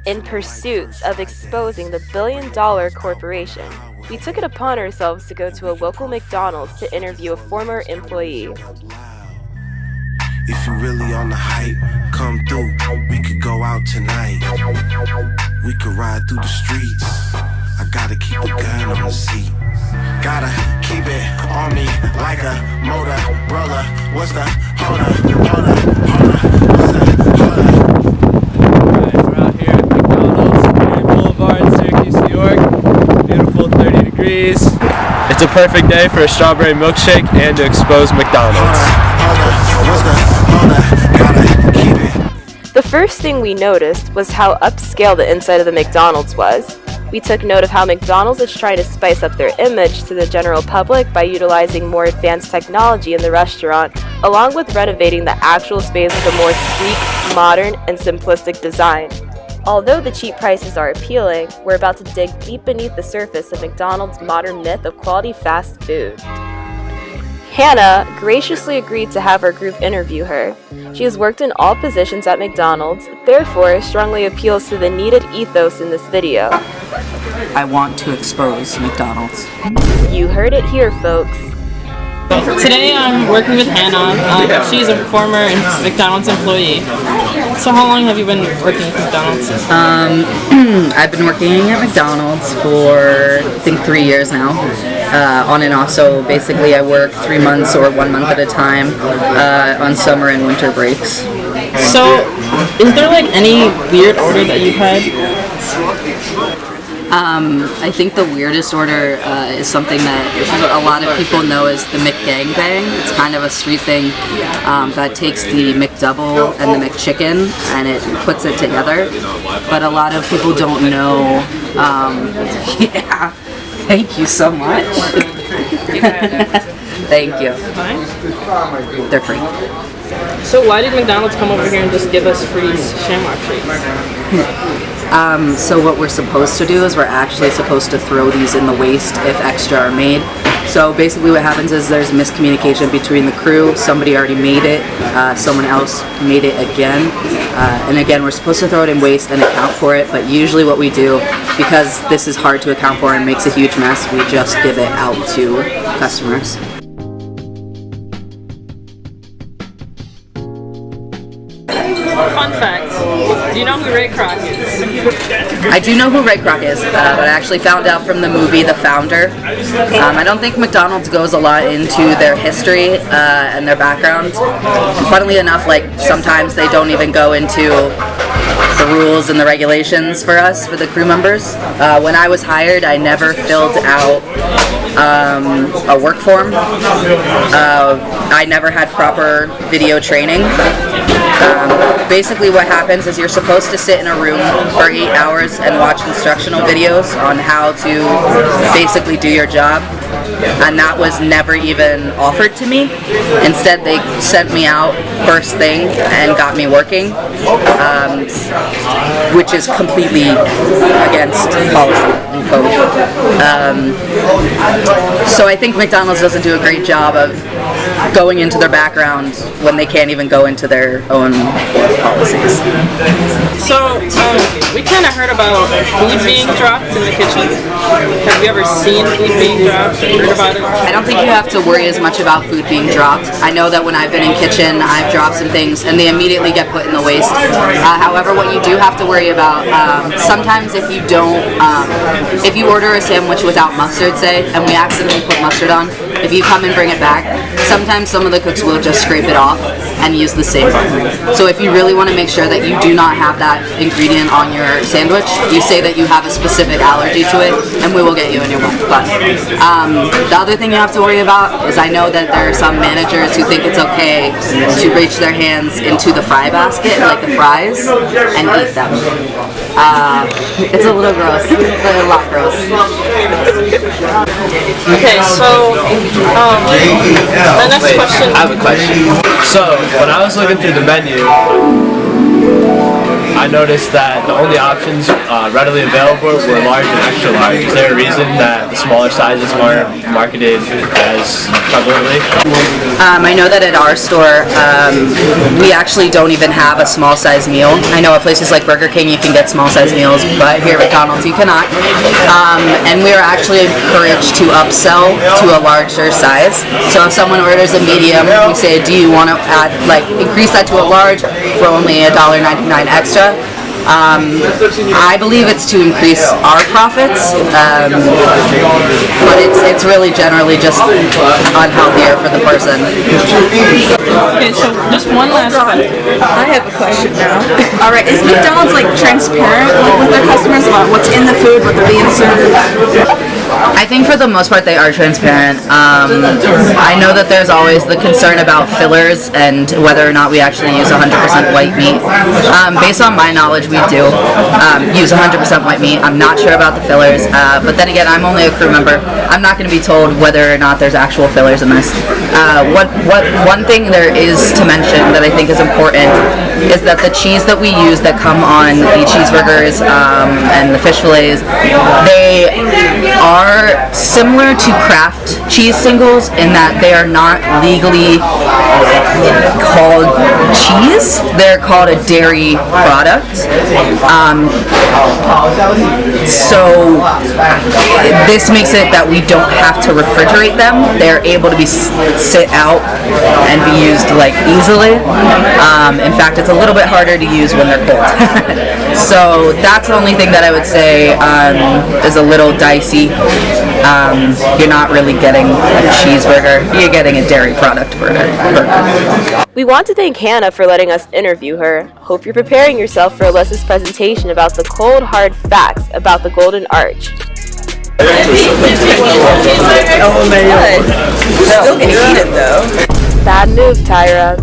In pursuit of exposing the billion-dollar corporation, we took it upon ourselves to go to a local McDonald's to interview a former employee. If you really on the hype, come through. We could go out tonight. We could ride through the streets. I gotta keep a gun on the seat. Gotta keep it on me like a Motorola. What's the hold up? What's the hold up? Alright, we're out here at McDonald's, Mary Boulevard, Syracuse, New York. Beautiful 30 degrees. It's a perfect day for a strawberry milkshake and to expose McDonald's. The first thing we noticed was how upscale the inside of the McDonald's was. We took note of how McDonald's is trying to spice up their image to the general public by utilizing more advanced technology in the restaurant, along with renovating the actual space with a more sleek, modern, and simplistic design. Although the cheap prices are appealing, we're about to dig deep beneath the surface of McDonald's modern myth of quality fast food. Hannah graciously agreed to have our group interview her. She has worked in all positions at McDonald's, therefore strongly appeals to the needed ethos in this video. I want to expose McDonald's. You heard it here, folks. Today I'm working with Hannah. She's a former McDonald's employee. So how long have you been working at McDonald's? I've been working at McDonald's for I think 3 years now, on and off. So basically I work 3 months or 1 month at a time on summer and winter breaks. So is there like any weird order that you've had? I think the weirdest order is something that a lot of people know as the McGangbang. It's kind of a street thing that takes the McDouble and the McChicken and it puts it together. But a lot of people don't know. Yeah, thank you so much. Thank you. They're free. So why did McDonald's come over here and just give us free Shamrock shakes? So what we're supposed to do is we're actually supposed to throw these in the waste if extra are made. So basically what happens is there's miscommunication between the crew. Somebody already made it, someone else made it again, and again we're supposed to throw it in waste and account for it, but usually what we do, because this is hard to account for and makes a huge mess, we just give it out to customers. Fun fact, do you know who Ray Kroc is? I do know who Ray Kroc is, but I actually found out from the movie The Founder. I don't think McDonald's goes a lot into their history and their background. Funnily enough, like sometimes they don't even go into the rules and the regulations for us, for the crew members. When I was hired, I never filled out a work form. I never had proper video training. Basically what happens is you're supposed to sit in a room for 8 hours and watch instructional videos on how to basically do your job, and that was never even offered to me. Instead they sent me out first thing and got me working, which is completely against policy and code. So I think McDonald's doesn't do a great job of going into their background when they can't even go into their own policies. So, we kind of heard about food being dropped in the kitchen. Have you ever seen food being dropped and heard about it? I don't think you have to worry as much about food being dropped. I know that when I've been in kitchen, I've dropped some things and they immediately get put in the waste. However, what you do have to worry about, sometimes if you don't, if you order a sandwich without mustard, say, and we accidentally put mustard on, if you come and bring it back, sometimes some of the cooks will just scrape it off and use the same bun. So if you really want to make sure that you do not have that ingredient on your sandwich, you say that you have a specific allergy to it, and we will get you a new one. But the other thing you have to worry about is I know that there are some managers who think it's okay to reach their hands into the fry basket, like the fries, and eat them. It's a little gross, a lot gross. Okay, so the next question. I have a question. So, when I was looking through the menu, I noticed that the only options readily available were large and extra large. Is there a reason that the smaller sizes weren't marketed as prevalently? I know that at our store, we actually don't even have a small size meal. I know at places like Burger King you can get small size meals, but here at McDonald's you cannot. And we are actually encouraged to upsell to a larger size. So if someone orders a medium, we say, do you want to add, increase that to a large for only $1.99 extra? I believe it's to increase our profits, but it's really generally just unhealthier for the person. Okay, so just one last question. I have a question now. All right, is McDonald's transparent with their customers about what's in the food, what they're being served? I think for the most part they are transparent. I know that there's always the concern about fillers and whether or not we actually use 100% white meat. Based on my knowledge, we do use 100% white meat. I'm not sure about the fillers, but then again, I'm only a crew member. I'm not going to be told whether or not there's actual fillers in this. One thing there is to mention that I think is important is that the cheese that we use that come on the cheeseburgers and the fish fillets, they are similar to Kraft cheese singles in that they are not legally called cheese. They're called a dairy product. So this makes it that we don't have to refrigerate them. They're able to be sit out and be used easily. In fact, it's a little bit harder to use when they're cold. So that's the only thing that I would say is a little dicey. You're not really getting a cheeseburger, you're getting a dairy product burger. We want to thank Hannah for letting us interview her. Hope you're preparing yourself for Alyssa's presentation about the cold, hard facts about the Golden Arch. Oh my god. Still gonna eat it though. Bad move, Tyra.